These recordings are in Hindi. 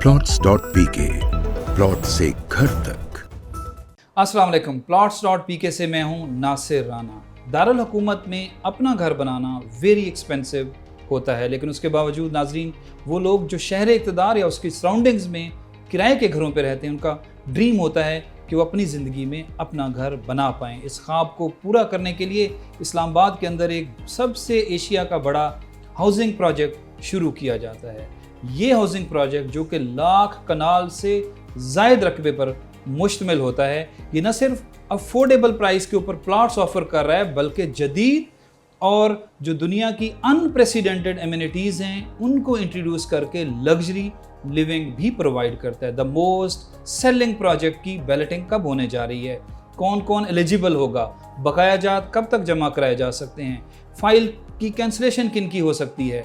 plots.pk प्लॉट से घर तक। अस्सलाम वालेकुम। plots.pk से मैं हूं नासिर राना। दारुल हुकूमत में अपना घर बनाना वेरी एक्सपेंसिव होता है, लेकिन उसके बावजूद नाजरीन, वो लोग जो शहर इक़्तिदार या उसकी सराउंडिंग्स में किराए के घरों पर रहते हैं, उनका ड्रीम होता है कि वो अपनी ज़िंदगी में अपना घर बना पाएँ। इस ख्वाब को पूरा करने के लिए इस्लामाबाद के अंदर एक सबसे एशिया का बड़ा हाउसिंग प्रोजेक्ट शुरू किया जाता है। ये हाउसिंग प्रोजेक्ट जो कि लाख कनाल से ज़ायद रकबे पर मुश्तमिल होता है, ये न सिर्फ अफोर्डेबल प्राइस के ऊपर प्लॉट्स ऑफर कर रहा है, बल्कि जदीद और जो दुनिया की अनप्रेसिडेंटेड एमिनिटीज़ हैं उनको इंट्रोड्यूस करके लग्जरी लिविंग भी प्रोवाइड करता है। द मोस्ट सेलिंग प्रोजेक्ट की बैलेटिंग कब होने जा रही है, कौन कौन एलिजिबल होगा, बकाया जात कब तक जमा कराए जा सकते हैं, फाइल की कैंसलेशन किन की हो सकती है,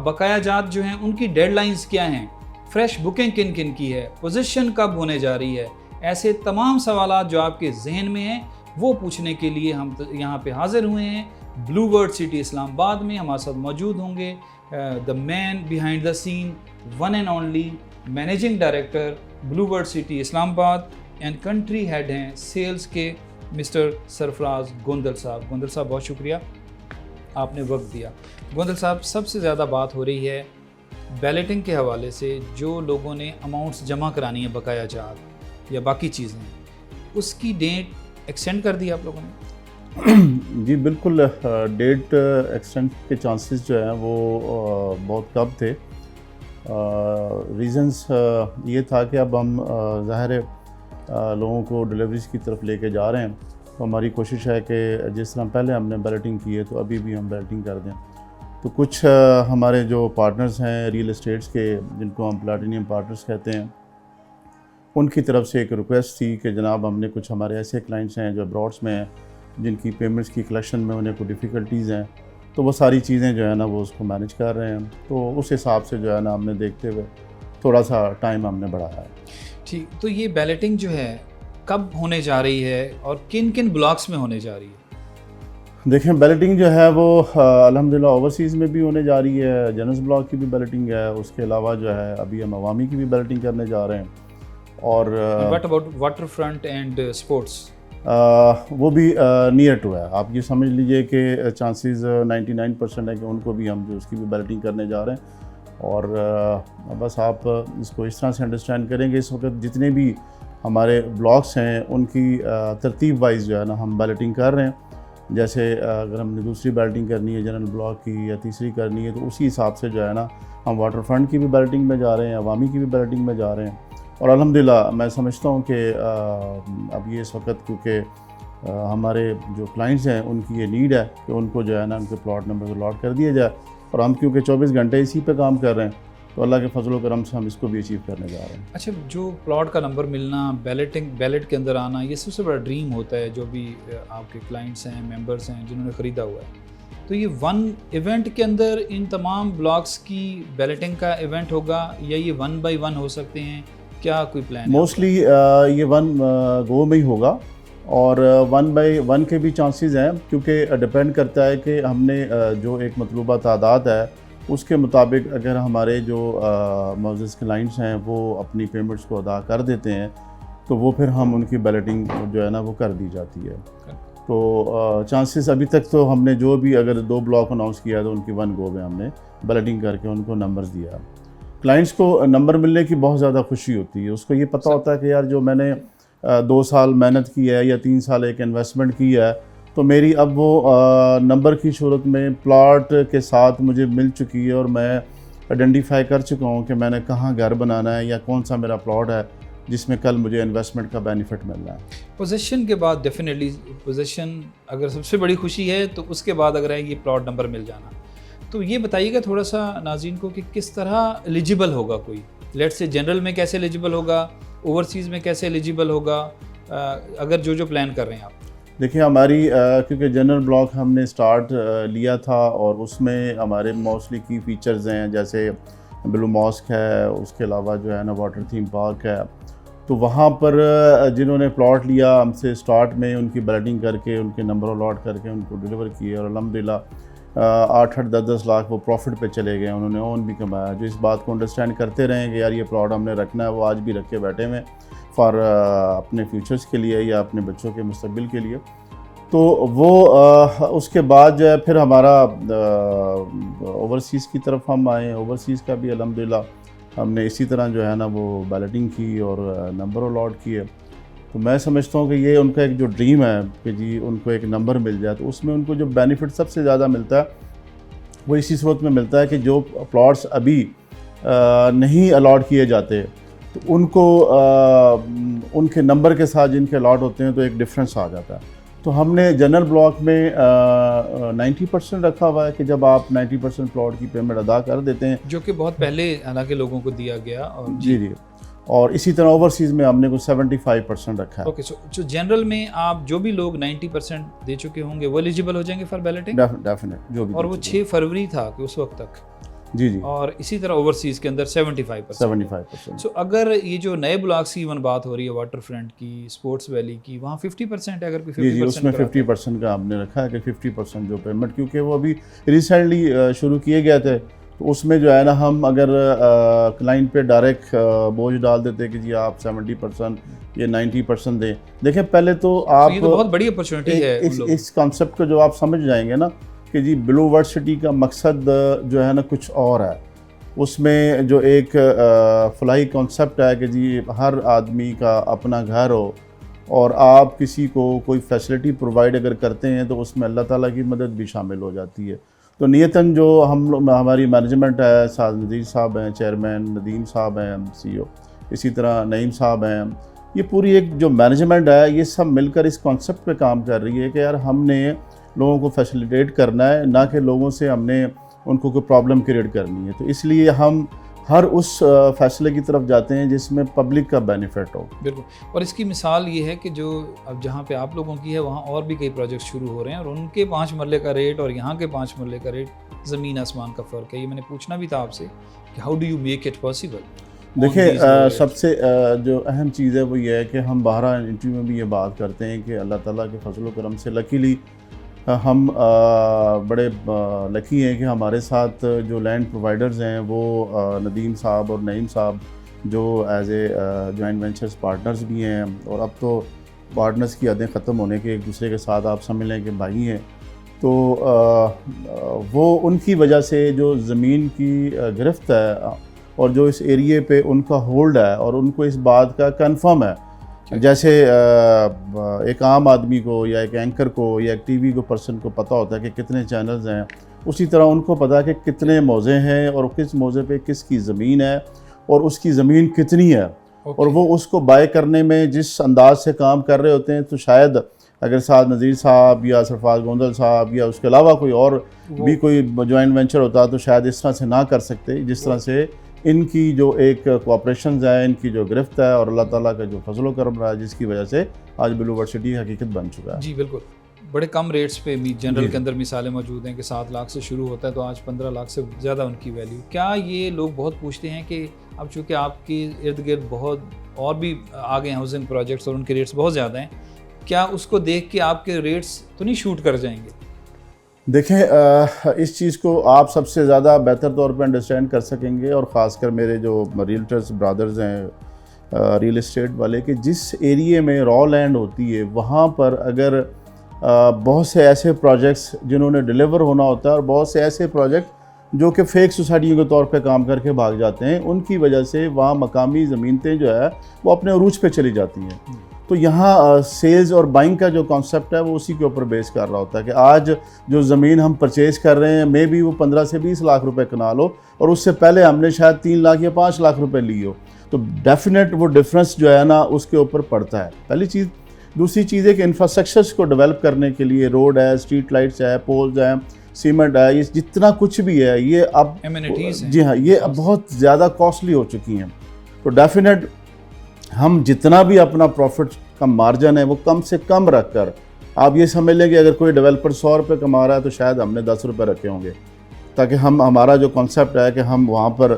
बकाया जात जो हैं उनकी डेडलाइंस क्या हैं, फ्रेश बुकिंग किन किन की है, पोजीशन कब होने जा रही है, ऐसे तमाम सवालात जो आपके जहन में हैं वो पूछने के लिए हम यहाँ पे हाजिर हुए हैं। ब्लू वर्ड सिटी इस्लामाबाद में हमारे साथ मौजूद होंगे the man behind the scene, one and only managing director blue world city Islamabad and country head हैं सेल्स के मिस्टर सरफराज गोंदल साहब। गोंदल साहब, बहुत शुक्रिया आपने वक्त दिया। गोंदल साहब, सबसे ज़्यादा बात हो रही है बैलेटिंग के हवाले से, जो लोगों ने अमाउंट्स जमा करानी है बकाया जात या बाकी चीज़ें, उसकी डेट एक्सटेंड कर दी आप लोगों ने? जी बिल्कुल, डेट एक्सटेंड के चांसेस जो हैं वो बहुत कम थे। रीज़न्स ये था कि अब हम ज़ाहिर है लोगों को डिलीवरीज की तरफ लेके जा रहे हैं, तो हमारी कोशिश है कि जिस तरह पहले हमने बैलेटिंग की है तो अभी भी हम बैलेटिंग कर दें। तो कुछ हमारे जो पार्टनर्स हैं रियल एस्टेट्स के, जिनको हम प्लैटिनियम पार्टनर्स कहते हैं, उनकी तरफ से एक रिक्वेस्ट थी कि जनाब हमने कुछ हमारे ऐसे क्लाइंट्स हैं जो अब्रॉड्स में हैं, जिनकी पेमेंट्स की कलेक्शन में उन्हें कोई डिफ़िकल्टीज़ हैं, तो वो सारी चीज़ें जो है ना वो उसको मैनेज कर रहे हैं। तो उस हिसाब से जो है ना हमने देखते हुए थोड़ा सा टाइम हमने बढ़ाया है। ठीक, तो ये बैलेटिंग जो है कब होने जा रही है और किन किन ब्लॉक्स में होने जा रही है? देखें, बैलेटिंग जो है वो अल्हम्दुलिल्लाह ओवरसीज़ में भी होने जा रही है, जनरस ब्लॉक की भी बैलेटिंग है, उसके अलावा जो है अभी हम अवामी की भी बैलेटिंग करने जा रहे हैं। और what about water front end sports? वो भी नियर टू है। आप ये समझ लीजिए कि चांसेस 99% है कि उनको भी हम जो उसकी भी बैलेटिंग करने जा रहे हैं। और बस आप इसको इस तरह से अंडरस्टैंड करेंगे, इस वक्त जितने भी हमारे ब्लॉक्स हैं उनकी तरतीब वाइज जो है ना हम बैलेटिंग कर रहे हैं। जैसे अगर हमने दूसरी बैलेटिंग करनी है जनरल ब्लॉक की या तीसरी करनी है, तो उसी हिसाब से जो है ना हम वाटर फ्रंट की भी बैलेटिंग में जा रहे हैं, अवामी की भी बैलेटिंग में जा रहे हैं। और अल्हम्दुलिल्लाह मैं समझता हूँ कि अब ये इस वक्त क्योंकि हमारे जो क्लाइंट्स हैं उनकी ये नीड है कि उनको जो है ना उनके प्लॉट नंबर अलॉट कर दिया जाए, और हम क्योंकि 24 घंटे इसी पे काम कर रहे हैं, तो अल्लाह के फजल व करम से हम इसको भी अचीव करने जा रहे हैं। अच्छा, जो प्लॉट का नंबर मिलना, बैलेट के अंदर आना, ये सबसे बड़ा ड्रीम होता है जो भी आपके क्लाइंट्स हैं, मेंबर्स हैं जिन्होंने ख़रीदा हुआ है। तो ये वन इवेंट के अंदर इन तमाम ब्लॉक्स की बैलेटिंग का इवेंट होगा या ये 1 बाय 1 हो सकते हैं? क्या कोई प्लान है? मोस्टली ये 1 गो में ही होगा, और 1 बाय 1 के भी चांसेस हैं, क्योंकि डिपेंड करता है कि हमने जो एक मतलूबा तादाद है उसके मुताबिक अगर हमारे जो मौजूद क्लाइंट्स हैं वो अपनी पेमेंट्स को अदा कर देते हैं, तो वो फिर हम उनकी बैलेटिंग जो है ना वो कर दी जाती है। तो चांसेस अभी तक तो हमने जो भी अगर 2 ब्लॉक अनाउंस किया तो उनकी 1 गो में हमने बैलेटिंग करके उनको नंबर्स दिया। क्लाइंट्स को नंबर मिलने की बहुत ज़्यादा खुशी होती है, उसको ये पता होता है कि यार जो मैंने 2 साल मेहनत की है या 3 साल एक इन्वेस्टमेंट की है, तो मेरी अब वो नंबर की सूरत में प्लॉट के साथ मुझे मिल चुकी है, और मैं आइडेंटिफाई कर चुका हूँ कि मैंने कहाँ घर बनाना है या कौन सा मेरा प्लॉट है जिसमें कल मुझे इन्वेस्टमेंट का बेनिफिट मिल रहा है। पोजीशन के बाद डेफिनेटली पोजीशन अगर सबसे बड़ी खुशी है, तो उसके बाद अगर है ये प्लॉट नंबर मिल जाना। तो ये बताइएगा थोड़ा सा नाज़रीन को कि किस तरह एलिजिबल होगा कोई, लेट्स से जनरल में कैसे एलिजिबल होगा, ओवरसीज़ में कैसे एलिजिबल होगा, अगर जो प्लान कर रहे हैं आप? देखिए, हमारी क्योंकि जनरल ब्लॉक हमने स्टार्ट लिया था और उसमें हमारे मोस्टली की फ़ीचर्स हैं, जैसे ब्लू मॉस्क है, उसके अलावा जो है ना वाटर थीम पार्क है। तो वहाँ पर जिन्होंने प्लॉट लिया हमसे स्टार्ट में, उनकी बैलेटिंग करके उनके नंबर अलॉट करके उनको डिलीवर किए, और अल्हम्दुलिल्लाह 8-8 10-10 लाख वो प्रॉफिट पे चले गए, उन्होंने ओन भी कमाया। जो इस बात को अंडरस्टैंड करते रहे कि यार ये प्लॉट हमने रखना है, वो आज भी रखे बैठे हुए फॉर अपने फ्यूचर्स के लिए या अपने बच्चों के मुस्तकबिल के लिए। तो वो उसके बाद जो है फिर हमारा ओवरसीज़ की तरफ हम आए। ओवरसीज़ का भी अल्हम्दुलिल्लाह हमने इसी तरह जो है ना वो बैलेटिंग की और नंबर अलॉट किए। तो मैं समझता हूँ कि ये उनका एक जो ड्रीम है कि जी उनको एक नंबर मिल जाए, तो उसमें उनको जो बेनिफिट सबसे ज़्यादा मिलता है वो इसी सूरत में मिलता है कि जो प्लॉट्स अभी नहीं अलॉट किए जाते तो उनको उनके नंबर के साथ जिनके अलॉट होते हैं तो एक डिफरेंस आ जाता है। तो हमने जनरल ब्लॉक में 90% रखा हुआ है कि जब आप 90% प्लॉट की पेमेंट अदा कर देते हैं, जो कि बहुत पहले हालांकि लोगों को दिया गया। और जी, और इसी तरह ओवरसीज़ में हमने कुछ 75% रखा है। ओके, सो जनरल में आप जो भी लोग 90% दे चुके होंगे वो एलिजिबल हो जाएंगे फॉर बैलेटिंग? डेफिनेट जो भी। और वो 6 फरवरी था कि उस वक्त तक। जी। और इसी तरह ओवरसीज के अंदर 75%। सो अगर ये जो नए ब्लॉक्स की बात हो रही है, वाटर फ्रंट की, स्पोर्ट्स वैली की, वहाँ 50% है। अगर कोई 50% जी, उसमें 50% का हमने रखा है कि 50% जो पेमेंट, क्योंकि वो अभी रिसेंटली शुरू किए गए थे, तो उसमें जो है ना हम अगर क्लाइंट पे डायरेक्ट बोझ डाल देते कि जी आप 70% या 90% दें। देखें पहले तो आप ये तो बहुत बड़ी अपॉर्चुनिटी है इस कॉन्सेप्ट को जो आप समझ जाएंगे ना कि जी ब्लू वर्सिटी का मकसद जो है ना कुछ और है। उसमें जो एक फलाही कॉन्सेप्ट है कि जी हर आदमी का अपना घर हो और आप किसी को कोई फैसिलिटी प्रोवाइड अगर करते हैं तो उसमें अल्लाह ताला की मदद भी शामिल हो जाती है। तो नियतन जो हमारी मैनेजमेंट है, साद नज़ीर साहब हैं चेयरमैन, नदीम साहब हैं CEO, इसी तरह नईम साहब हैं, ये पूरी एक जो मैनेजमेंट है ये सब मिलकर इस कॉन्सेप्ट पे काम कर रही है कि यार हमने लोगों को फैसिलिटेट करना है, ना कि लोगों से हमने उनको कोई प्रॉब्लम क्रिएट करनी है। तो इसलिए हम हर उस फैसले की तरफ जाते हैं जिसमें पब्लिक का बेनिफिट हो। बिल्कुल। और इसकी मिसाल ये है कि जो अब जहाँ पे आप लोगों की है वहाँ और भी कई प्रोजेक्ट शुरू हो रहे हैं और उनके 5 मरले का रेट और यहाँ के 5 मरले का रेट ज़मीन आसमान का फ़र्क है। ये मैंने पूछना भी था आपसे कि how do you make it possible. देखिए सबसे जो अहम चीज़ है वो ये है कि हम बाहर इंटरव्यू में भी ये बात करते हैं कि अल्लाह ताला के फजल करम से लकीली हम बड़े लकी हैं कि हमारे साथ जो लैंड प्रोवाइडर्स हैं वो नदीम साहब और नईम साहब जो as a joint ventures partners भी हैं, और अब तो पार्टनर्स की हदें ख़त्म होने के एक दूसरे के साथ आप समझ लें कि भाई हैं। तो वो उनकी वजह से जो ज़मीन की गिरफ्त है और जो इस एरिए पे उनका होल्ड है और उनको इस बात का कंफर्म है, जैसे एक आम आदमी को या एक एंकर को या एक टीवी को पर्सन को पता होता है कि कितने चैनल्स हैं, उसी तरह उनको पता है कि कितने मौज़े हैं और किस मौज़े पे किसकी ज़मीन है और उसकी ज़मीन कितनी है। और वो उसको बाय करने में जिस अंदाज से काम कर रहे होते हैं, तो शायद अगर साद नज़ीर साहब या सरफराज गोंदल साहब या उसके अलावा कोई और भी कोई जॉइंट वेंचर होता तो शायद इस तरह से ना कर सकते जिस तरह से इनकी जो एक कोऑपरेशन है, इनकी जो गिरफ्त है और अल्लाह ताला का जो फजल करम रहा है, जिसकी वजह से आज ब्लू वर्सिटी हकीकत बन चुका है। जी बिल्कुल। बड़े कम रेट्स पे जनरल के अंदर मिसालें मौजूद हैं कि 7 लाख से शुरू होता है तो आज 15 लाख से ज़्यादा उनकी वैल्यू। क्या ये लोग बहुत पूछते हैं कि अब चूँकि आपके इर्द गिर्द बहुत और भी आगे हैं हाउसिंग प्रोजेक्ट्स और उनके रेट्स बहुत ज़्यादा हैं, क्या उसको देख के आपके रेट्स तो नहीं शूट कर जाएंगे? देखें इस चीज़ को आप सबसे ज़्यादा बेहतर तौर पे अंडरस्टैंड कर सकेंगे, और ख़ासकर मेरे जो रियल्टर्स ब्रदर्स हैं रियल एस्टेट वाले, कि जिस एरिए में रॉ लैंड होती है वहाँ पर अगर बहुत से ऐसे प्रोजेक्ट्स जिन्होंने डिलीवर होना होता है और बहुत से ऐसे प्रोजेक्ट जो कि फ़ेक सोसाइटियों के तौर पे काम करके भाग जाते हैं, उनकी वजह से वहाँ मकामी ज़मीनतें जो है वो अपने अरूज पे चली जाती हैं। तो यहाँ सेल्स और बाइंग का जो कॉन्सेप्ट है वो उसी के ऊपर बेस कर रहा होता है कि आज जो ज़मीन हम परचेज़ कर रहे हैं मे बी वो 15 से 20 लाख रुपए कनाल हो और उससे पहले हमने शायद 3 लाख या 5 लाख रुपए लिए हो, तो डेफिनेट वो डिफरेंस जो है ना उसके ऊपर पड़ता है। पहली चीज़। दूसरी चीज़ है कि इंफ्रास्ट्रक्चर्स को डेवलप करने के लिए रोड है, स्ट्रीट लाइट्स है, पोल्स हैं, सीमेंट है, ये जितना कुछ भी है ये अब जी हाँ ये अब बहुत ज़्यादा कॉस्टली हो चुकी हैं। तो डेफिनेट हम जितना भी अपना प्रॉफिट का मार्जिन है वो कम से कम रख कर, आप ये समझ लें कि अगर कोई डेवलपर 100 रुपये कमा रहा है तो शायद हमने 10 रुपये रखे होंगे, ताकि हम हमारा जो कॉन्सेप्ट है कि हम वहाँ पर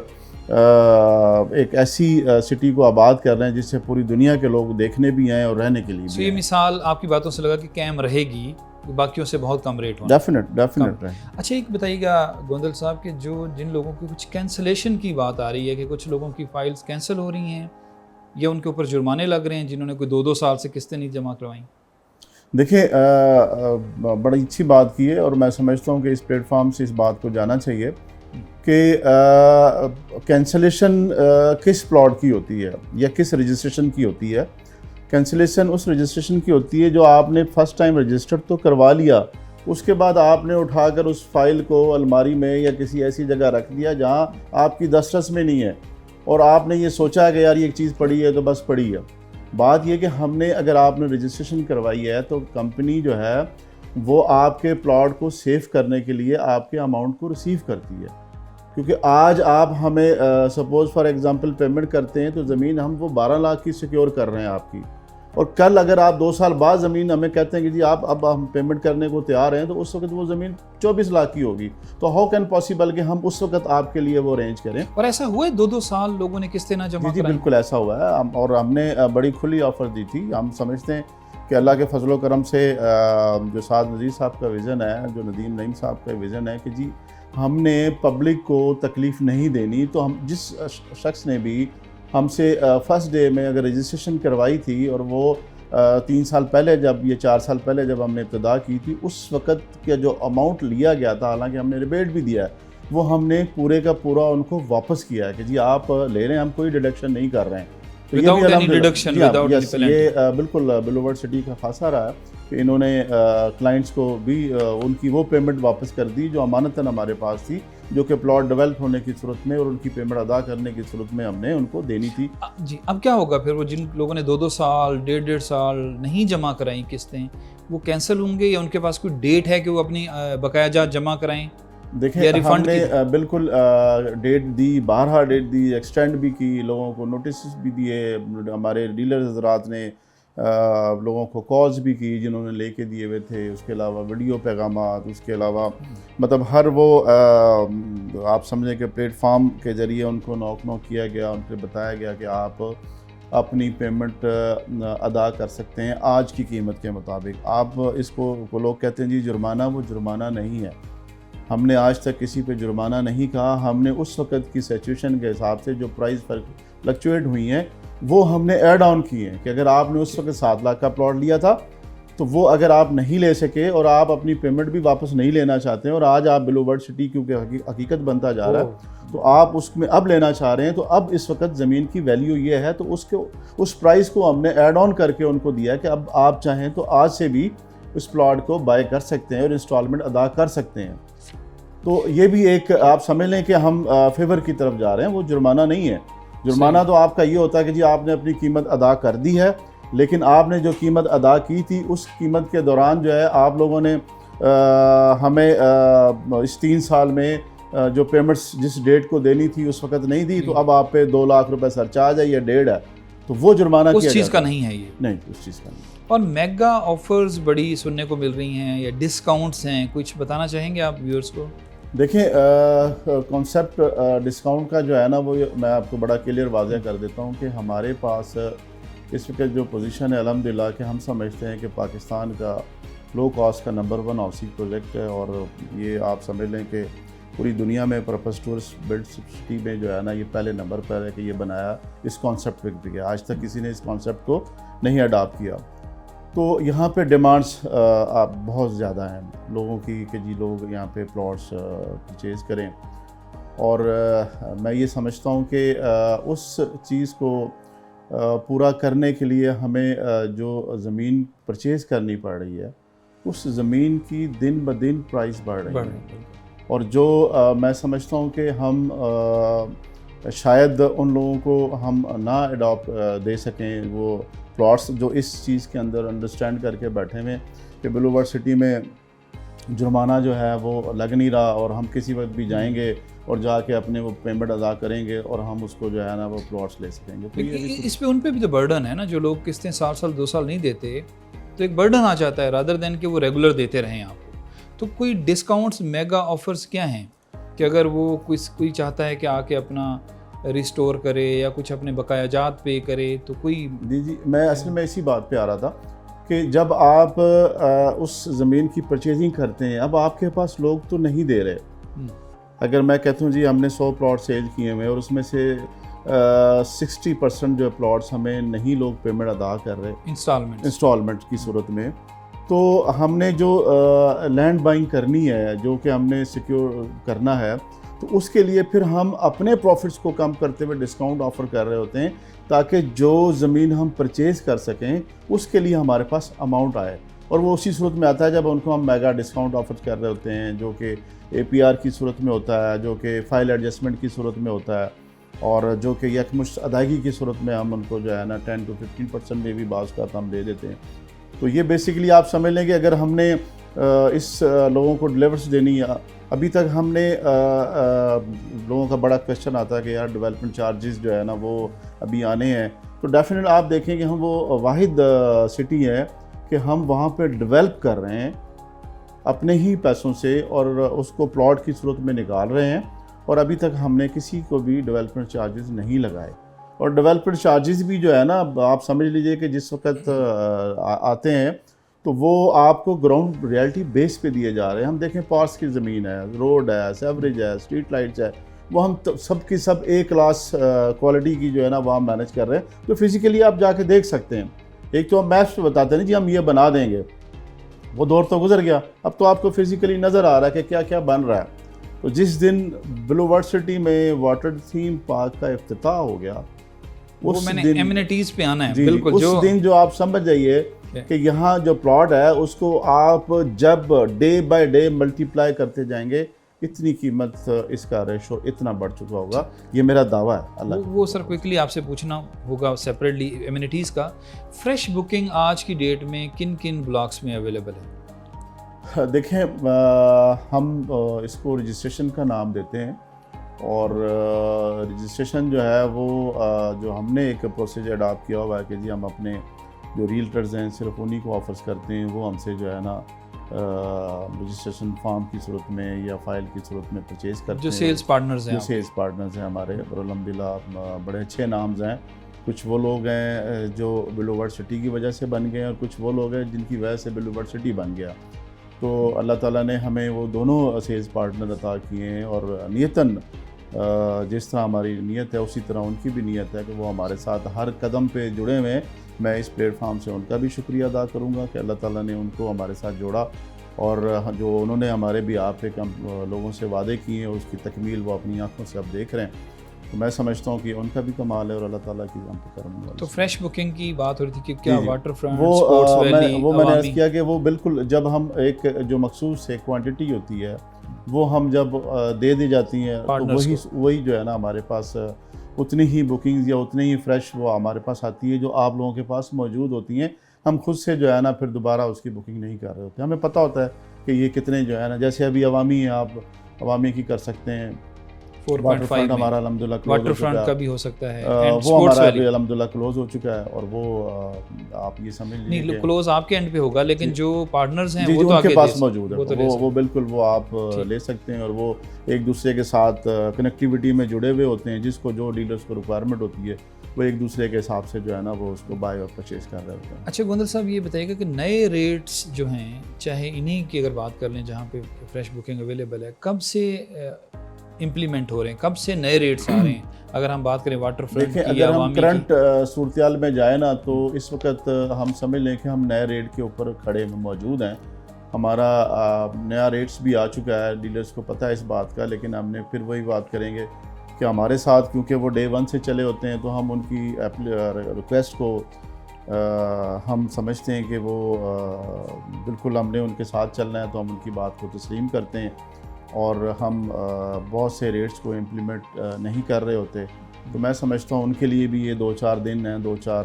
एक ऐसी सिटी को आबाद कर रहे हैं जिससे पूरी दुनिया के लोग देखने भी आएँ और रहने के लिए भी। ये मिसाल आपकी बातों से लगा कि कायम रहेगी बाकियों से बहुत कम रेट होना। डेफिनेट है। अच्छा, एक बताइएगा गोंदल साहब कि जो जिन लोगों की कुछ कैंसलेशन की बात आ रही है कि कुछ लोगों की फाइल्स कैंसिल हो रही हैं या उनके ऊपर जुर्माने लग रहे हैं जिन्होंने कोई 2-2 साल से किस्तें नहीं जमा करवाई। देखिए, बड़ी अच्छी बात की है और मैं समझता हूँ कि इस प्लेटफॉर्म से इस बात को जाना चाहिए कि कैंसलेशन किस प्लॉट की होती है या किस रजिस्ट्रेशन की होती है। कैंसलेशन उस रजिस्ट्रेशन की होती है जो आपने फ़र्स्ट टाइम रजिस्टर तो करवा लिया, उसके बाद आपने उठाकर उस फाइल को अलमारी में या किसी ऐसी जगह रख दिया जहाँ आपकी दस्तरस में नहीं है और आपने ये सोचा है कि यार ये एक चीज़ पड़ी है तो बस पड़ी है। बात ये कि हमने अगर आपने रजिस्ट्रेशन करवाई है तो कंपनी जो है वो आपके प्लॉट को सेव करने के लिए आपके अमाउंट को रिसीव करती है। क्योंकि आज आप हमें सपोज़ फॉर एग्जांपल पेमेंट करते हैं तो ज़मीन हम वो 12 लाख की सिक्योर कर रहे हैं आपकी, और कल अगर आप 2 साल बाद ज़मीन हमें कहते हैं कि जी आप अब हम पेमेंट करने को तैयार हैं, तो उस वक्त वो ज़मीन 24 लाख की होगी। तो हाउ कैन पॉसिबल कि हम उस वक्त आपके लिए वो अरेंज करें। और ऐसा हुआ है 2-2 साल लोगों ने किस्तें ना जमा जी बिल्कुल ऐसा हुआ है। और हमने बड़ी खुली ऑफ़र दी थी। हम समझते हैं कि अल्लाह के फजलो करम से जो साद नज़ीर साहब का विज़न है, जो नदीम नईम साहब का विज़न है कि जी हमने पब्लिक को तकलीफ़ नहीं देनी, तो हम जिस शख्स ने भी हमसे फर्स्ट डे में अगर रजिस्ट्रेशन करवाई थी और वो 3 साल पहले जब ये 4 साल पहले जब हमने इब्तिदा की थी, उस वक़्त का जो अमाउंट लिया गया था, हालांकि हमने रिबेट भी दिया है, वो हमने पूरे का पूरा उनको वापस किया है कि जी आप ले रहे हैं, हम कोई डिडक्शन नहीं कर रहे हैं। तो ये बिल्कुल बिलोवर्ड सिटी का खासा रहा है कि इन्होंने क्लाइंट्स को भी उनकी वो पेमेंट वापस कर दी जो अमानतन हमारे पास थी, जो कि प्लॉट डेवलप होने की सूरत में और उनकी पेमेंट अदा करने की सूरत में हमने उनको देनी थी। जी, अब क्या होगा फिर? वो जिन लोगों ने 2-2 साल 1.5 साल नहीं जमा कराई किस्तें, वो कैंसिल होंगे या उनके पास कोई डेट है कि वो अपनी बकाया जात जमा कराएं? देखिए, हमने बिल्कुल डेट दी, 12 डेट दी, एक्सटेंड भी की, लोगों को नोटिस भी दिए, हमारे डीलर हजरात ने लोगों को कॉल्स भी की जिन्होंने लेके दिए हुए थे, उसके अलावा वीडियो पैगामात, उसके अलावा मतलब हर वो आप समझें कि प्लेटफार्म के ज़रिए उनको नॉक किया गया, उनको बताया गया कि आप अपनी पेमेंट अदा कर सकते हैं आज की कीमत के मुताबिक। आप इसको वो लोग कहते हैं जी जुर्माना, वो जुर्माना नहीं है। हमने आज तक किसी पे जुर्माना नहीं कहा। हमने उस वक़्त की सिचुएशन के हिसाब से जो प्राइस फ्लक्चुएट हुई हैं वो हमने ऐड ऑन किए हैं कि अगर आपने उस वक्त 7 लाख का प्लॉट लिया था तो वो अगर आप नहीं ले सके और आप अपनी पेमेंट भी वापस नहीं लेना चाहते हैं और आज आप बिलोवर्ड सिटी क्योंकि हकीकत बनता जा रहा है तो आप उसमें अब लेना चाह रहे हैं, तो अब इस वक्त ज़मीन की वैल्यू ये है, तो उस प्राइस को हमने ऐड ऑन करके उनको दिया कि अब आप चाहें तो आज से भी उस प्लॉट को बाय कर सकते हैं और इंस्टॉलमेंट अदा कर सकते हैं। तो ये भी एक आप समझ लें कि हम फेवर की तरफ जा रहे हैं, वो जुर्माना नहीं है। जुर्माना तो आपका ये होता है कि जी आपने अपनी कीमत अदा कर दी है, लेकिन आपने जो कीमत अदा की थी उस कीमत के दौरान जो है आप लोगों ने हमें इस 3 साल में जो पेमेंट्स जिस डेट को देनी थी उस वक्त नहीं दी, तो अब आप पे 2 लाख रुपए सरचार्ज है या 1.5 है, तो वो जुर्माना उस चीज़ का नहीं है ये। नहीं, उस चीज़ का नहीं। और मेगा ऑफर्स बड़ी सुनने को मिल रही हैं या डिस्काउंट्स हैं, कुछ बताना चाहेंगे आप व्यूअर्स को? देखिए, कॉन्सेप्ट डिस्काउंट का जो है ना, वो मैं आपको बड़ा क्लियर वाज़ह कर देता हूँ कि हमारे पास इस वक्त जो पोजीशन है अल्हम्दुलिल्लाह कि हम समझते हैं कि पाकिस्तान का लो कॉस्ट का नंबर 1 हाउसिंग प्रोजेक्ट है, और ये आप समझ लें कि पूरी दुनिया में पर्पस टूरिस्ट बिल्ड सिटी में जो है ना ये पहले नंबर पर है कि ये बनाया इस कॉन्सेप्ट पे किया। आज तक किसी ने इस कॉन्सेप्ट को नहीं अडॉप्ट किया। तो यहाँ पे डिमांड्स बहुत ज़्यादा हैं लोगों की कि जी लोग यहाँ पे प्लॉट्स परचेज़ करें, और मैं ये समझता हूँ कि उस चीज़ को पूरा करने के लिए हमें जो ज़मीन परचेज़ करनी पड़ रही है उस ज़मीन की दिन ब दिन प्राइस बढ़ रही है, और जो मैं समझता हूँ कि हम शायद उन लोगों को हम ना अडॉप्ट दे सकें वो प्लॉट्स जो इस चीज़ के अंदर अंडरस्टैंड करके बैठे हुए कि बिलोवर्ड सिटी में जुर्माना जो है वो लग नहीं रहा और हम किसी वक्त भी जाएंगे और जाके अपने वो पेमेंट अदा करेंगे और हम उसको जो है ना वो प्लॉट्स ले सकेंगे। तो इस पे उन पे भी तो बर्डन है ना, जो लोग किस्तें 7 साल 2 साल नहीं देते, तो एक बर्डन आ जाता है रादर देन कि वो रेगुलर देते रहें आपको। तो कोई डिस्काउंट्स मेगा ऑफर्स क्या हैं कि अगर वो कोई चाहता है कि आके अपना रिस्टोर करे या कुछ अपने बकायाजात पे करे, तो कोई? जी, मैं असल में इसी बात पे आ रहा था कि जब आप उस ज़मीन की परचेजिंग करते हैं, अब आपके पास लोग तो नहीं दे रहे। अगर मैं कहता हूँ जी हमने 100 प्लॉट सेल किए हुए और उसमें से 60% जो प्लॉट्स हमें नहीं लोग पेमेंट अदा कर रहे इंस्टॉलमेंट की सूरत में, तो हमने जो लैंड बाइंग करनी है, जो कि हमने सिक्योर करना है, तो उसके लिए फिर हम अपने प्रॉफिट्स को कम करते हुए डिस्काउंट ऑफ़र कर रहे होते हैं ताकि जो ज़मीन हम परचेज़ कर सकें उसके लिए हमारे पास अमाउंट आए। और वो उसी सूरत में आता है जब उनको हम मेगा डिस्काउंट ऑफ़र कर रहे होते हैं, जो कि APR की सूरत में होता है, जो कि फ़ाइल एडजस्टमेंट की सूरत में होता है, और जो कि यकमुश्त अदायगी की सूरत में हम उनको जो है ना 10 to 15% में भी बाज़ का हम दे देते हैं। तो ये बेसिकली आप समझ लें कि अगर हमने इस लोगों को डिलीवर्स देनी है, अभी तक हमने लोगों का बड़ा क्वेश्चन आता है कि यार डेवलपमेंट चार्जेस जो है ना वो अभी आने हैं, तो डेफिनेटली आप देखें कि हम वो वाहिद सिटी है कि हम वहाँ पे डेवलप कर रहे हैं अपने ही पैसों से और उसको प्लॉट की सूरत में निकाल रहे हैं, और अभी तक हमने किसी को भी डेवलपमेंट चार्जेस नहीं लगाए। और डेवलपमेंट चार्जेस भी जो है ना, आप समझ लीजिए कि जिस वक्त आते हैं तो वो आपको ग्राउंड रियलिटी बेस पे दिए जा रहे हैं। हम देखें पार्स की ज़मीन है, रोड है, सेवरेज है, स्ट्रीट लाइट्स है, वो हम सब की सब A क्लास क्वालिटी की जो है ना वो हम मैनेज कर रहे हैं। तो फिज़िकली आप जाके देख सकते हैं। एक तो हम मैप्स पे बताते हैं जी हम ये बना देंगे, वो दौर तो गुजर गया, अब तो आपको फिज़िकली नज़र आ रहा है कि क्या क्या बन रहा है। तो जिस दिन ब्लूवर्ड सिटी में वाटर थीम पार्क का इफ्तिताह हो गया, उस दिन एमिनिटीज़ पे आना है, बिल्कुल उस दिन जो आप समझ जाइए कि यहाँ जो प्लॉट है उसको आप जब डे बाय डे मल्टीप्लाई करते जाएंगे, इतनी कीमत इसका रेशो इतना बढ़ चुका होगा, ये मेरा दावा है। अल्लाह वो सर क्विकली आपसे पूछना होगा सेपरेटली एमिनिटीज़ का। फ्रेश बुकिंग आज की डेट में किन किन ब्लॉक्स में अवेलेबल है? देखें, हम इसको रजिस्ट्रेशन का नाम देते हैं, और रजिस्ट्रेशन जो है वो जो हमने एक प्रोसीजर अडॉप्ट किया हुआ है कि जी हम अपने जो रील्टर्स हैं सिर्फ उन्हीं को ऑफर्स करते हैं, वो हमसे जो है ना रजिस्ट्रेशन फॉर्म की सूरत में या फाइल की सूरत में परचेज़ करते हैं। जो सेल्स पार्टनर्स हैं हमारे, और अल्हम्दुलिल्लाह बड़े अच्छे नाम्स हैं। कुछ वो लोग हैं जो ब्लूवर्ड सिटी की वजह से बन गए, और कुछ वो लोग हैं जिनकी वजह से ब्लूवर्ड सिटी बन गया। तो अल्लाह ताला ने हमें वो दोनों सेल्स पार्टनर अता किए हैं, और नियतन जिस तरह हमारी नीयत है उसी तरह उनकी भी नीयत है कि वो हमारे साथ हर कदम पे जुड़े हुए हैं। मैं इस प्लेटफार्म से उनका भी शुक्रिया अदा करूंगा कि अल्लाह ताला ने उनको हमारे साथ जोड़ा, और जो उन्होंने हमारे भी आप पे लोगों से वादे किए हैं उसकी तकमील वो अपनी आंखों से अब देख रहे हैं। तो मैं समझता हूँ कि उनका भी कमाल है और अल्लाह ताला की हम पे करम है। तो फ्रेश बुकिंग की बात हो रही थी कि क्या वाटर फ्रंट, वो मैंने अर्ज़ किया कि वो बिल्कुल जब हम एक जो मखसूस एक क्वांटिटी होती है वो हम जब दे दी जाती हैं तो वही जो है ना हमारे पास उतनी ही बुकिंग्स या उतनी ही फ्रेश वो हमारे पास आती है जो आप लोगों के पास मौजूद होती हैं। हम खुद से जो है ना फिर दोबारा उसकी बुकिंग नहीं कर रहे होते। हमें पता होता है कि ये कितने जो है ना, जैसे अभी अवामी है, आप अवामी की कर सकते हैं, 4.5 हमारा अल्हम्दुलिल्लाह वाटर फ्रंट का भी हो सकता है, वो हमारा भी अल्हम्दुलिल्लाह क्लोज हो चुका है। और वो आप ये समझ लीजिए नहीं क्लोज आपके एंड पे होगा, लेकिन जो पार्टनर्स हैं वो तो उनके पास मौजूद है, वो बिल्कुल वो आप ले सकते हैं। और वो एक दूसरे के साथ कनेक्टिविटी में जुड़े हुए होते हैं, जिसको जो डीलर्स को रिक्वायरमेंट होती है वो एक दूसरे के हिसाब से जो है ना वो उसको बाय और परचेज कर रहे होते हैं। अच्छा गोंदल साहब, ये बताइएगा कि नए रेट्स जो हैं, चाहे इन्हीं की अगर बात कर लें जहाँ पे फ्रेश बुकिंग अवेलेबल है, कब से इम्प्लीमेंट हो रहे हैं, कब से नए रेट्स आ रहे हैं? अगर हम बात करें वाटर फ्रंट की, अगर हम करंट सूरत में जाए ना तो इस वक्त हम समझ लें कि हम नए रेट के ऊपर खड़े में मौजूद हैं। हमारा नया रेट्स भी आ चुका है, डीलर्स को पता है इस बात का, लेकिन हमने फिर वही बात करेंगे कि हमारे साथ क्योंकि वो डे 1 से चले होते हैं तो हम उनकी रिक्वेस्ट को हम समझते हैं कि वो बिल्कुल हमने उनके साथ चलना है, तो हम उनकी बात को तस्लीम करते हैं और हम बहुत से रेट्स को इम्प्लीमेंट नहीं कर रहे होते। तो मैं समझता हूँ उनके लिए भी ये 2-4 दिन हैं, 2-4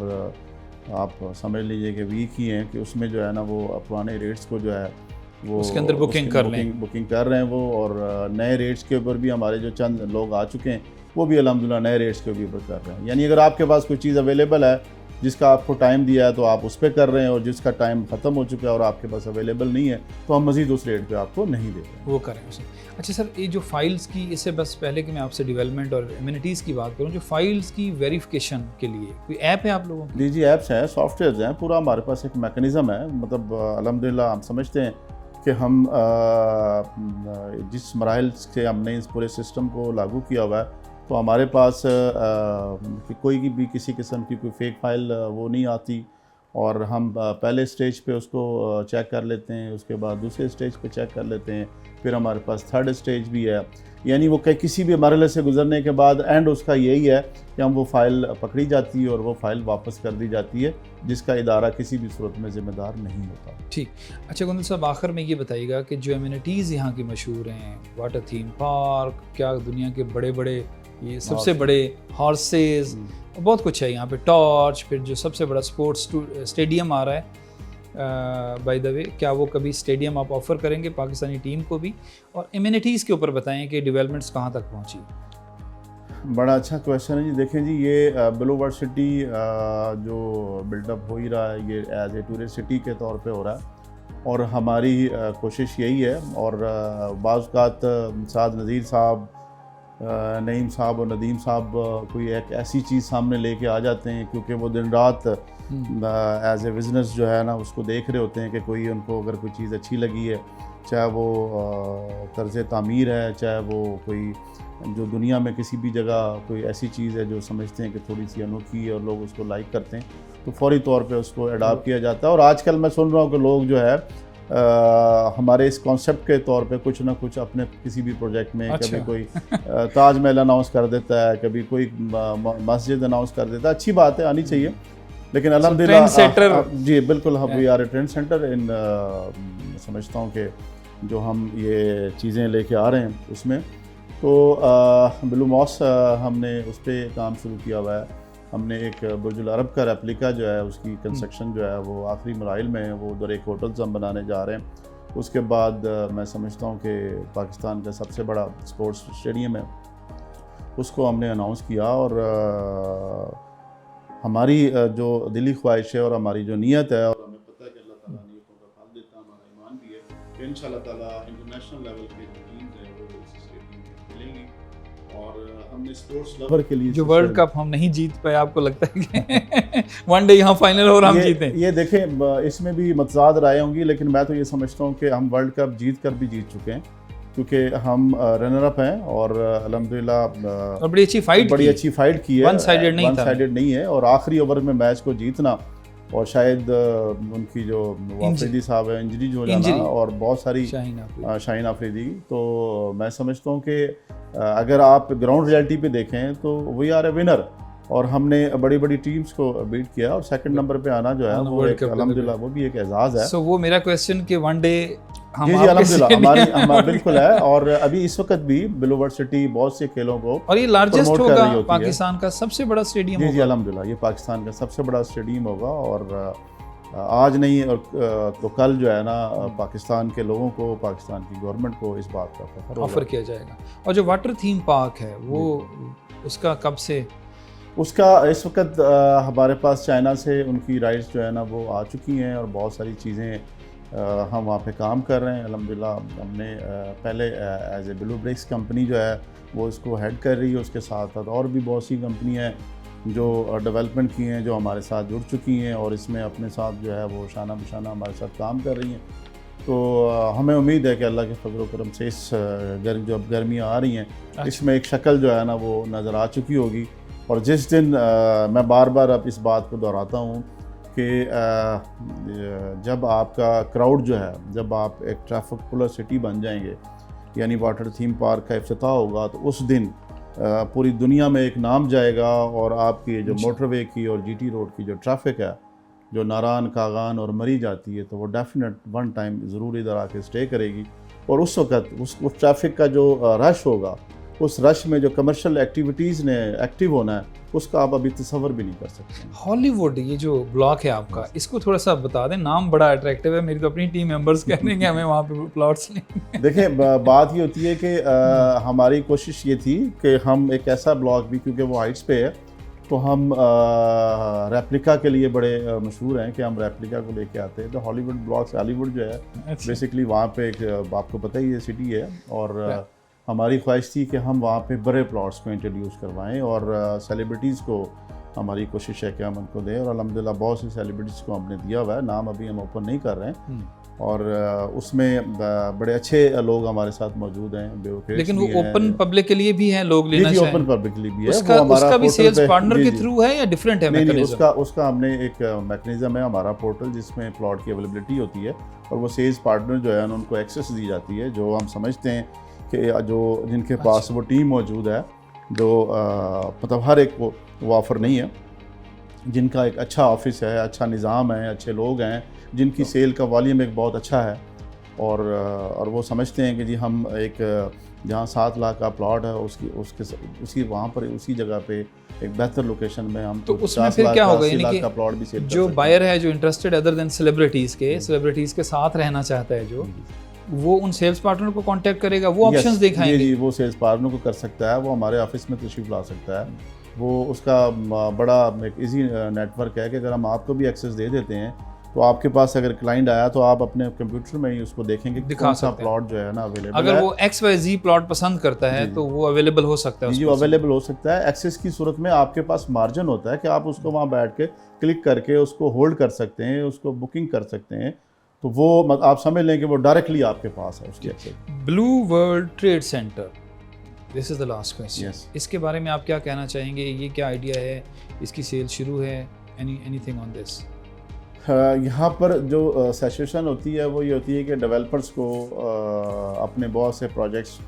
आप समझ लीजिए कि वीक ही हैं कि उसमें जो है ना वो पुराने रेट्स को जो है वो उसके अंदर बुकिंग कर रहे हैं वो। और नए रेट्स के ऊपर भी हमारे जो चंद लोग आ चुके हैं वो भी अल्हम्दुलिल्लाह नए रेट्स के ऊपर कर रहे हैं। यानी अगर आपके पास कोई चीज़ अवेलेबल है जिसका आपको टाइम दिया है तो आप उस पर कर रहे हैं, और जिसका टाइम ख़त्म हो चुका है और आपके पास अवेलेबल नहीं है तो हम मज़ीद उस रेट पे आपको नहीं दे रहे। वो करें उसे। अच्छा सर, ये जो फाइल्स की, इससे बस पहले कि मैं आपसे डेवलपमेंट और एमिनिटीज़ की बात करूँ, जो फाइल्स की वेरिफिकेशन के लिए कोई ऐप है आप लोगों की? जी, ऐप्स हैं, सॉफ्टवेयर्स हैं, पूरा हमारे पास एक मैकेनिज़्म है। मतलब अल्हम्दुलिल्लाह हम समझते हैं कि हम जिस मराहिल से हमने इस पूरे सिस्टम को लागू किया हुआ है, तो हमारे पास कि कोई भी किसी किस्म की कोई फेक फाइल वो नहीं आती, और हम पहले स्टेज पे उसको चेक कर लेते हैं, उसके बाद दूसरे स्टेज पे चेक कर लेते हैं, फिर हमारे पास थर्ड स्टेज भी है। यानी वो किसी भी मरहले से गुजरने के बाद एंड उसका यही है कि हम वो फ़ाइल पकड़ी जाती है और वो फ़ाइल वापस कर दी जाती है, जिसका इदारा किसी भी सूरत में ज़िम्मेदार नहीं होता। ठीक। अच्छा गुंदल साहब, आखिर में ये बताइएगा कि जो एमिनिटीज़ यहाँ की मशहूर हैं, वाटर थीम पार्क, क्या दुनिया के बड़े बड़े ये सबसे बड़े हॉर्सेस, बहुत कुछ है यहाँ पे, टॉर्च, फिर जो सबसे बड़ा स्पोर्ट्स स्टेडियम आ रहा है बाय द वे, क्या वो कभी स्टेडियम आप ऑफ़र करेंगे पाकिस्तानी टीम को भी? और एमिनिटीज़ के ऊपर बताएं कि डेवलपमेंट्स कहाँ तक पहुँची। बड़ा अच्छा क्वेश्चन है जी। देखें जी, ये ब्लू वर्ल्ड सिटी जो बिल्डअप हो ही रहा है, ये एज ए टूरिस्ट सिटी के तौर पे हो रहा है, और हमारी कोशिश यही है। और बाज़ औक़ात साद नज़ीर साहब, नईम साहब और नदीम साहब कोई एक ऐसी चीज़ सामने लेके आ जाते हैं, क्योंकि वो दिन रात एज ए बिज़नेस जो है ना उसको देख रहे होते हैं कि कोई उनको अगर कोई चीज़ अच्छी लगी है, चाहे वो तर्ज़ तामीर है, चाहे वो कोई जो दुनिया में किसी भी जगह कोई ऐसी चीज़ है जो समझते हैं कि थोड़ी सी अनोखी है और लोग उसको लाइक करते हैं, तो फौरी तौर पे उसको अडॉप्ट किया जाता है। और आजकल मैं सुन रहा हूँ कि लोग जो है हमारे इस कॉन्सेप्ट के तौर पे कुछ ना कुछ अपने किसी भी प्रोजेक्ट में, अच्छा। कभी कोई ताजमहल अनाउंस कर देता है, कभी कोई मस्जिद अनाउंस कर देता है। अच्छी बात है, आनी चाहिए, लेकिन अल्हम्दुलिल्लाह जी बिल्कुल हम we are a trained centre in समझता हूँ कि जो हम ये चीज़ें लेके आ रहे हैं उसमें, तो ब्लू मॉस हमने उस पर काम शुरू किया हुआ है। हमने एक बुर्जुल अरब का रेप्लिका जो है उसकी कंस्ट्रक्शन जो है वो आखिरी मराइल में है, वो उधर एक होटल्स हम बनाने जा रहे हैं। उसके बाद मैं समझता हूँ कि पाकिस्तान का सबसे बड़ा स्पोर्ट्स स्टेडियम है, उसको हमने अनाउंस किया, और हमारी जो दिली ख्वाहिश है और हमारी जो नीयत है, और हमें पता है कि अल्लाह ताला नीयतों का फल देता है, हमारा ईमान भी है कि इंशाअल्लाह ताला इंटरनेशनल लेवल के जो टीम्स हैं वो इस स्टेडियम में खेलेंगी। और हमने स्पोर्ट्स लवर के लिए जो वर्ल्ड कप हम नहीं जीत पाए, आपको लगता है कि वन डे यहाँ फाइनल और हम जीतें? ये देखें, इसमें भी मतजाद राय होंगी, लेकिन मैं तो ये समझता हूँ कि हम वर्ल्ड कप जीत कर भी जीत चुके हैं, क्योंकि हम रनर अप हैं, और अल्हम्दुलिल्लाह और बड़ी अच्छी फाइट की है, वन साइडेड नहीं है। और आखिरी ओवर में मैच को जीतना, और शायद उनकी जो वाफिदी साहब है इंजरी हो जाना, और बहुत सारी शाहीन आफरीदी, तो मैं समझता हूँ कि अगर आप ग्राउंड रियलिटी पे देखें तो वी आर ए विनर, और हमने बड़ी बड़ी टीम्स को बीट किया, और सेकंड नंबर पे आना जो है वो एक अल्हम्दुलिल्लाह वो भी एक एजाज़ है। सो वो मेरा क्वेश्चन कि वन डे जी अल्हम्दुलिल्लाह हमारी बिल्कुल है। और अभी इस वक्त भी ब्लू वर्ल्ड सिटी बहुत से खेलों को, और ये लार्जेस्ट होगा पाकिस्तान का सबसे बड़ा स्टेडियम होगा। जी अल्हम्दुलिल्लाह ये पाकिस्तान का सबसे बड़ा स्टेडियम होगा, और आज नहीं और तो कल जो है ना पाकिस्तान के लोगों को, पाकिस्तान की गवर्नमेंट को इस बात का फख्र ऑफर किया जाएगा। और जो वाटर थीम पार्क है वो उसका कब से? उसका इस वक्त हमारे पास चाइना से उनकी राइट्स जो है ना वो आ चुकी हैं, और बहुत सारी चीज़ें हम वहाँ पे काम कर रहे हैं अल्हम्दुलिल्लाह। हमने पहले as a blue bricks company जो है वो इसको हेड कर रही है, उसके साथ साथ और भी बहुत सी कंपनी हैं जो डेवलपमेंट की हैं, जो हमारे साथ जुड़ चुकी हैं, और इसमें अपने साथ जो है वो शाना बशाना हमारे साथ काम कर रही हैं। तो हमें उम्मीद है कि अल्लाह के फजल करम से इस जो अब गर्मियाँ आ रही हैं, इसमें एक शक्ल जो है ना वो नज़र आ चुकी होगी। और जिस दिन मैं बार बार अब इस बात को दोहराता हूँ कि जब आपका क्राउड जो है, जब आप एक ट्रैफिक पुलर सिटी बन जाएंगे, यानी वाटर थीम पार्क का इफ्तिताह होगा, तो उस दिन पूरी दुनिया में एक नाम जाएगा, और आपकी जो मोटरवे की और जीटी रोड की जो ट्रैफिक है, जो नारान, कागान और मरी जाती है, तो वो डेफिनेट वन टाइम ज़रूर इधर आके स्टे करेगी। और उस वक्त उस ट्रैफिक का जो रश होगा, उस रश में जो कमर्शियल एक्टिविटीज़ ने एक्टिव होना है, उसका आप अभी तसव्वुर भी नहीं कर सकते। हॉलीवुड ये जो ब्लॉक है आपका, इसको थोड़ा सा बता दें, नाम बड़ा अट्रैक्टिव है। मेरी तो अपनी टीम मेंबर्स कह रहे हैं कि हमें वहाँ पे प्लॉट्स लेंगे। देखिए बात ये होती है कि हमारी कोशिश ये थी कि हम एक ऐसा ब्लॉक भी, क्योंकि वो हाइट्स पे है, तो हम रेप्लिका के लिए बड़े मशहूर हैं कि हम रेप्लिका को लेके आते हैं। तो हॉलीवुड ब्लॉक्स, हॉलीवुड जो है बेसिकली वहाँ पे एक आपको पता ही है सिटी है, और हमारी ख्वाहिश थी कि हम वहाँ पे बड़े प्लॉट्स को इंट्रोड्यूस करवाएं, और सेलिब्रिटीज़ को हमारी कोशिश है कि हम उनको दें, और अल्हम्दुलिल्लाह बहुत सी सेलिब्रिटीज़ को हमने दिया हुआ है, नाम अभी हम ओपन नहीं कर रहे हैं। और उसमें बड़े अच्छे लोग हमारे साथ मौजूद हैं, ब्यूरोक्रेट्स लेकिन वो भी हैं। ओपन पब्लिक के लिए भी हैं, लोग लेना जी, चाहें? ओपन पब्लिक के लिए भी है। उसका भी सेल्स पार्टनर के जी। थ्रू है या डिफरेंट है नहीं, मैकेनिज्म? उसका हमने एक मैकेनिज्म है हमारा पोर्टल, जिसमें प्लॉट की अवेलेबिलिटी होती है, और वो सेल्स पार्टनर जो है उनको एक्सेस दी जाती है, जो हम समझते हैं कि जो जिनके पास वो टीम मौजूद है, जो मतलब हर एक को वो ऑफ़र नहीं है, जिनका एक अच्छा ऑफिस है, अच्छा निज़ाम है, अच्छे लोग हैं, जिनकी सेल का वॉल्यूम एक बहुत अच्छा है, और वो समझते हैं कि जी हम एक जहाँ 7 लाख का प्लॉट है उसी वहाँ पर उसी जगह पे एक बेहतर लोकेशन में हम तो उसमें फिर क्या होगा, यानी का प्लॉट भी सेल कर जो सकते बायर है, जो इंटरेस्टेड अदर देन सेलिब्रिटीज़ के साथ रहना चाहता है, जो वो उन सेल्स पार्टनर को कांटेक्ट करेगा, वो ऑप्शंस दिखाएंगे? जी, वो सेल्स पार्टनर को कर सकता है, वो हमारे ऑफिस में तशरीफ़ ला सकता है। वो उसका बड़ा एक इजी नेटवर्क है कि अगर हम आपको भी एक्सेस दे देते हैं, तो आपके पास अगर क्लाइंट आया तो आप अपने कंप्यूटर में ही उसको देखेंगे कि कौन सा प्लॉट जो है ना अवेलेबल है। अगर वो XYZ प्लॉट पसंद करता है तो वो अवेलेबल हो सकता है? जी, अवेलेबल हो सकता है। एक्सेस की सूरत में आपके पास मार्जिन होता है कि आप उसको वहाँ बैठ के क्लिक करके उसको होल्ड कर सकते हैं, उसको बुकिंग कर सकते हैं, तो वो आप समझ लें कि वो डायरेक्टली आपके पास है उसकी access. Blue world trade centre, this is the last question. Yes. इसके बारे में आप क्या कहना चाहेंगे? ये क्या आइडिया है? इसकी सेल शुरू है? Anything on this? यहाँ पर जो सिचुएशन होती है वो ये होती है कि डेवलपर्स को अपने बहुत से प्रोजेक्ट्स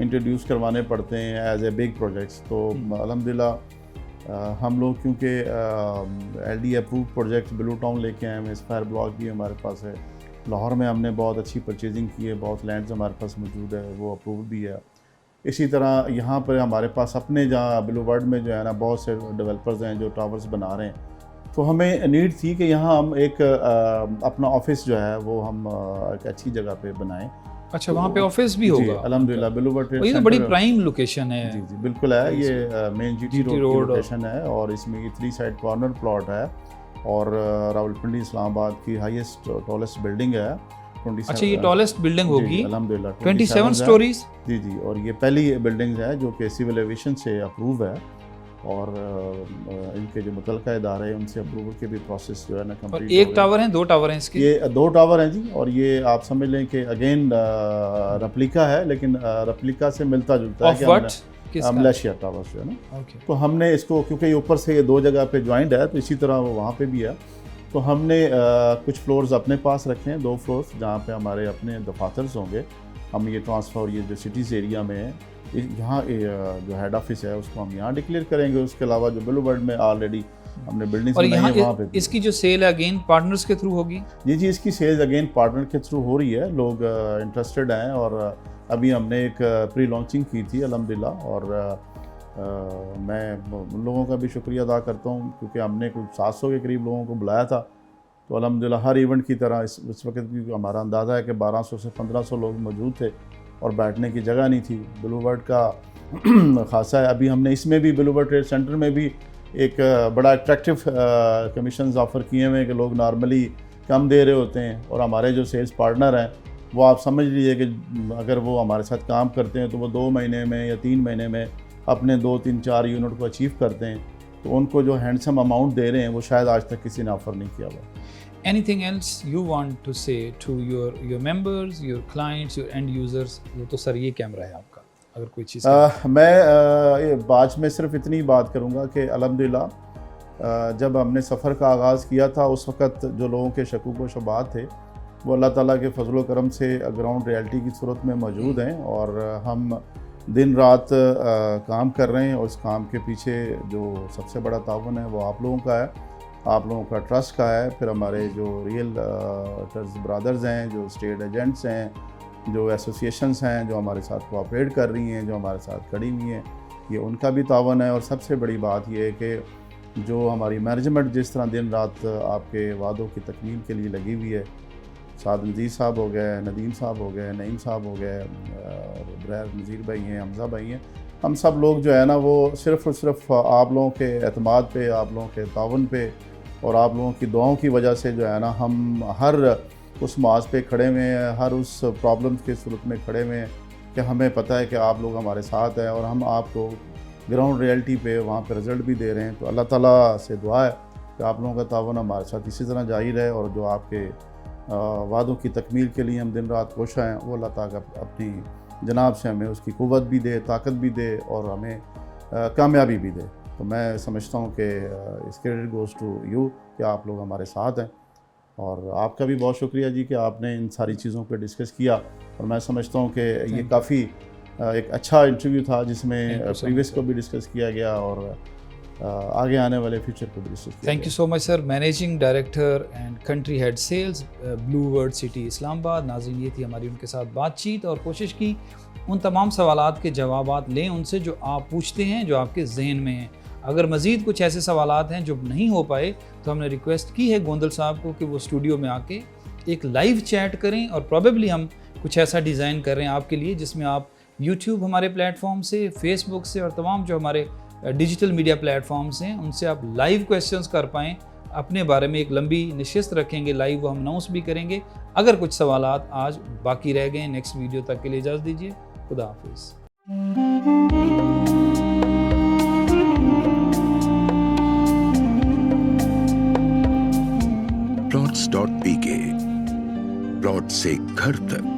इंट्रोड्यूस करवाने पड़ते हैं एज ए बिग प्रोजेक्ट्स। तो अल्हम्दुलिल्लाह हम लोग क्योंकि LD approve project blue town लेके आए हैं, स्क्वायर ब्लॉक भी हमारे पास है, लाहौर में हमने बहुत अच्छी परचेजिंग की है, बहुत लैंड्स हमारे पास मौजूद है, वो अप्रूव भी है। इसी तरह यहाँ पर हमारे पास अपने जहाँ ब्लू वर्ल्ड में जो है ना बहुत से डेवलपर्स हैं जो टावर्स बना रहे हैं, तो हमें नीड थी कि यहाँ हम एक अपना ऑफिस जो है वो हम एक अच्छी जगह पे बनाएं। अच्छा, वहाँ पे ऑफिस भी होगा? अल्हम्दुलिल्लाह ब्लू वर्ल्ड ट्रेड ये तो बड़ी प्राइम लोकेशन है। जी जी बिल्कुल है, ये मेन GT रोड की लोकेशन है, और इसमें ये 3 साइड कॉर्नर प्लॉट है, और रावलपिंडी इस्लामाबाद की हाईएस्ट टॉलेस्ट बिल्डिंग है। अच्छा, ये टॉलेस्ट बिल्डिंग होगी अल्हम्दुलिल्लाह 27 स्टोरीज? जी जी, और ये पहली बिल्डिंग है जो कि सिविल एविएशन से अप्रूव है, और इनके जो मुतलका इदारे हैं उनसे अप्रूवल के भी प्रोसेस जो है ना कंप्लीट। एक टावर है, 2 टावर हैं इसके? ये 2 टावर हैं जी, और ये आप समझ लें कि अगेन रेप्लिका है, लेकिन रेप्लिका से मिलता जुलता है मलेशिया टावर जो है ना। तो हमने इसको, क्योंकि ये ऊपर से ये 2 जगह पे ज्वाइंट है, तो इसी तरह वो वहाँ पे भी है, तो हमने कुछ फ्लोर्स अपने पास रखे हैं, 2 फ्लोर्स जहाँ पे हमारे अपने दफातर्स होंगे। हम ये ट्रांसफ़र, ये जो सिटीज़ एरिया में है, यहाँ जो हेड ऑफिस है उसको हम यहाँ डिक्लेयर करेंगे। उसके अलावा जो ब्लू वर्ल्ड में ऑलरेडी हमने बिल्डिंग्स बनाई है वहाँ पे इसकी जो सेल है अगेन पार्टनर्स के थ्रू होगी? जी जी, इसकी सेल्स अगेन पार्टनर के थ्रू हो रही है, लोग इंटरेस्टेड हैं, और अभी हमने एक प्री लॉन्चिंग की थी अल्हम्दुलिल्लाह, और मैं उन लोगों का भी शुक्रिया अदा करता हूँ क्योंकि हमने कुछ 700 के करीब लोगों को बुलाया था। तो अल्हम्दुलिल्लाह हर इवेंट की तरह इस वक्त भी हमारा अंदाज़ा है कि 1200 से 1500 लोग मौजूद थे, और बैठने की जगह नहीं थी। ब्लू वर्ल्ड का खासा है, अभी हमने इसमें भी ब्लू वर्ल्ड ट्रेड सेंटर में भी एक बड़ा अट्रैक्टिव कमीशंस ऑफ़र किए हुए हैं कि लोग नॉर्मली कम दे रहे होते हैं, और हमारे जो सेल्स पार्टनर हैं वो आप समझ लीजिए कि अगर वो हमारे साथ काम करते हैं तो वो 2 महीने में या 3 महीने में अपने 2, 3, 4 यूनिट को अचीव करते हैं। तो उनको जो हैंडसम अमाउंट दे रहे हैं वो शायद आज तक किसी ने ऑफ़र नहीं किया हुआ। Anything else you want to say to your members, your clients, your end users? वो तो सर ये कैमरा है आपका, अगर कोई चीज़ मैं बात में सिर्फ इतनी बात करूँगा कि अल्हम्दुलिल्लाह जब हमने सफ़र का आगाज़ किया था उस वक़्त जो लोगों के शकूक व शुबात थे वो अल्लाह ताला के फजल व करम से ग्राउंड रियलिटी की सूरत में मौजूद हैं, और हम दिन रात काम कर रहे हैं, और इस काम के पीछे जो सबसे बड़ा ताउन है वो आप लोगों का है, आप लोगों का ट्रस्ट का है। फिर हमारे जो रियल ट्रस्ट ब्रदर्स हैं, जो स्टेट एजेंट्स हैं, जो एसोसिएशंस हैं जो हमारे साथ कोऑपरेट कर रही हैं, जो हमारे साथ खड़ी हुई हैं, ये उनका भी तावन है। और सबसे बड़ी बात ये है कि जो हमारी मैनेजमेंट जिस तरह दिन रात आपके वादों की तकमील के लिए लगी हुई है, साद नज़ीर साहब हो गए, नदीम साहब हो गए, नईम साहब हो गए, ब्रैर नज़ीर भाई हैं, हमज़ा भाई हैं, हम सब लोग जो है ना वो सिर्फ़ और सिर्फ आप लोगों के एतमाद पे, आप लोगों के तावन पे और आप लोगों की दुआओं की वजह से जो है ना हम हर उस माज पे खड़े हुए हैं, हर उस प्रॉब्लम की सूरत में खड़े हुए हैं कि हमें पता है कि आप लोग हमारे साथ हैं और हम आपको ग्राउंड रियलिटी पे वहाँ पे रिज़ल्ट भी दे रहे हैं। तो अल्लाह ताला से दुआ है कि आप लोगों का तावन हमारे साथ इसी तरह जारी रहे और जो आपके वादों की तकमील के लिए हम दिन रात कोशिश हैं वो अल्लाह ताला अपनी जनाब से हमें उसकी क़ुव्वत भी दे, ताकत भी दे और हमें कामयाबी भी दे। तो मैं समझता हूँ कि इस क्रेडिट गोज़ टू यू कि आप लोग हमारे साथ हैं और आपका भी बहुत शुक्रिया जी कि आपने इन सारी चीज़ों पे डिस्कस किया। और मैं समझता हूँ कि ये काफ़ी एक अच्छा इंटरव्यू था जिसमें प्रीवियस को भी डिस्कस किया गया और आगे आने वाले फ्यूचर को भी डिस्कस किया। Thank you so much sir. Managing director and country head sales blue world city Islamabad. नाज़रीन, ये थी हमारी उनके साथ बातचीत और कोशिश की उन तमाम सवालात के जवाबात लें उनसे जो आप पूछते हैं, जो आपके जहन में हैं। अगर मज़ीद कुछ ऐसे सवालात हैं जो नहीं हो पाए तो हमने रिक्वेस्ट की है गोंदल साहब को कि वो स्टूडियो में आके एक लाइव चैट करें और प्रॉबेबली हम कुछ ऐसा डिज़ाइन कर रहे हैं आपके लिए जिसमें आप यूट्यूब हमारे प्लेटफॉर्म से, फेसबुक से और तमाम जो हमारे डिजिटल मीडिया प्लेटफॉर्म्स हैं उनसे आप लाइव क्वेश्चंस कर पाएँ। अपने बारे में एक लंबी नशिस्त रखेंगे लाइव, वो हम अनाउंस भी करेंगे। अगर कुछ सवालात आज बाकी रह गए, नेक्स्ट वीडियो तक के लिए इजाज़त दीजिए। खुदा हाफिज़। Plots.pk, प्लॉट से घर तक।